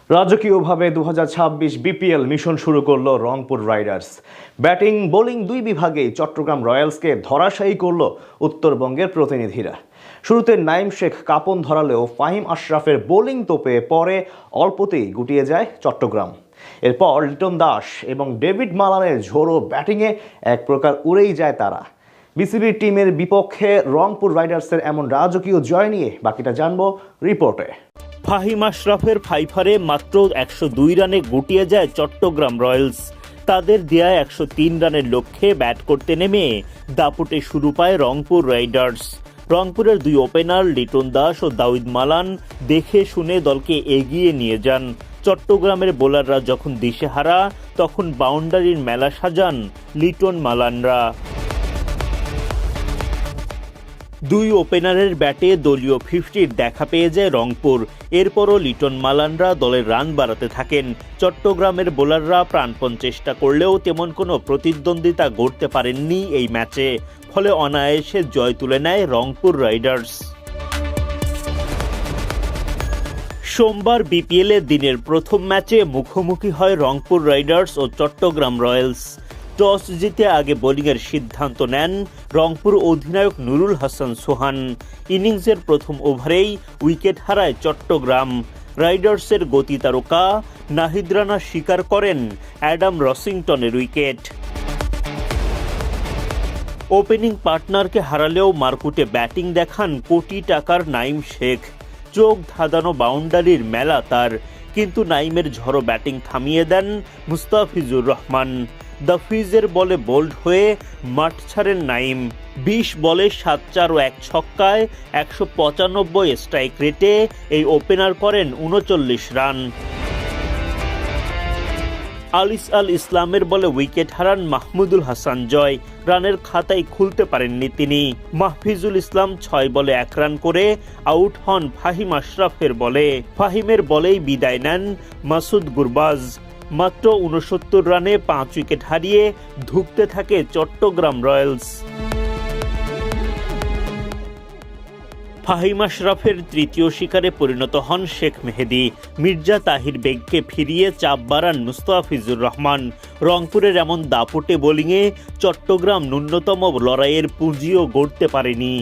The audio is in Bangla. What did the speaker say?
রাজকীয়ভাবে 2026 বিপিএল মিশন শুরু করল রংপুর রাইডার্স। ব্যাটিং বোলিং দুই বিভাগেই চট্টগ্রাম রয়্যালসকে ধরাশায়ী করল উত্তরবঙ্গের প্রতিনিধিরা। শুরুতে নাইম শেখ কাঁপন ধরালেও ফাহিম আশরাফের বোলিং তোপে পরে অল্পতেই গুটিয়ে যায় চট্টগ্রাম। এরপর লিটন দাস এবং ডেভিড মালানের ঝোড়ো ব্যাটিংয়ে এক প্রকার উড়েই যায় তারা। বিসিবির টিমের বিপক্ষে রংপুর রাইডার্সের এমন রাজকীয় জয় নিয়ে বাকিটা জানবো রিপোর্টে। ফাহিম আশরাফের ফাইফারে মাত্র 102 রানে গুটিয়ে যায় চট্টগ্রাম রয়্যালস। তাদের দেয়া 103 রানের লক্ষ্যে ব্যাট করতে নেমে দাপুটে শুরু পায় রংপুর রাইডার্স। রংপুরের দুই ওপেনার লিটন দাস ও দাউদ মালান দেখে শুনে দলকে এগিয়ে নিয়ে যান। চট্টগ্রামের বোলাররা যখন দিশেহারা তখন বাউন্ডারির মেলা সাজান লিটন মালানরা। দুই ওপেনারের ব্যাটে দলীয় 50-র দেখা পেয়ে যায় রংপুর। এরপরও লিটন মালানরা দলের রান বাড়াতে থাকেন। চট্টগ্রামের বোলাররা প্রাণপণ চেষ্টা করলেও তেমন কোনো প্রতিদ্বন্দ্বিতা গড়তে পারেননি এই ম্যাচে। ফলে অনায়াসে জয় তুলে নেয় রংপুর রাইডার্স। সোমবার বিপিএলের দিনের প্রথম ম্যাচে মুখোমুখি হয় রংপুর রাইডার্স ও চট্টগ্রাম রয়্যালস। টস জিতে আগে বোলিংয়ের সিদ্ধান্ত নেন রংপুর অধিনায়ক নুরুল হাসান সোহান। ইনিংসের প্রথম ওভারেই উইকেট হারায় চট্টগ্রাম। রাইডার্সের গতি তারকা নাহিদ রানা স্বীকার করেন অ্যাডাম রসিংটনের উইকেট। ওপেনিং পার্টনারকে হারালেও মারকুটে ব্যাটিং দেখান কোটি টাকার নাইম শেখ। চোখ ধাঁধানো বাউন্ডারির মেলা তার, কিন্তু নাইমের ঝড়ো ব্যাটিং থামিয়ে দেন মুস্তাফিজুর রহমান। দ্য ফিজের বলে বোল্ড হয়ে মাঠ ছাড়েন নাইম। 20 বলে 7-4 ও 1 ছক্কায় 195 স্ট্রাইক রেটে এই ওপেনার করেন 39 রান। আলিস আল ইসলামের বলে উইকেট হারান মাহমুদুল হাসান জয়। রানের খাতায় খুলতে পারেননি তিনি। মাহফিজুল ইসলাম 6 বলে 1 রান করে আউট হন ফাহিম আশরাফের বলে। ফাহিমের বলেই বিদায় নেন মাসুদ গুরবাজ। মাত্র 69 রানে 5 উইকেট হারিয়ে ধুঁকতে থাকে চট্টগ্রাম রয়্যালস। ফাহিম আশরাফের তৃতীয় শিকারে পরিণত হন শেখ মেহেদী। মির্জা তাহির বেগকে ফিরিয়ে চাপ বাড়ান মুস্তাফিজুর রহমান। রংপুরের এমন দাপুটে বোলিংয়ে চট্টগ্রাম ন্যূনতম লড়াইয়ের পুঁজিও গড়তে পারেনি।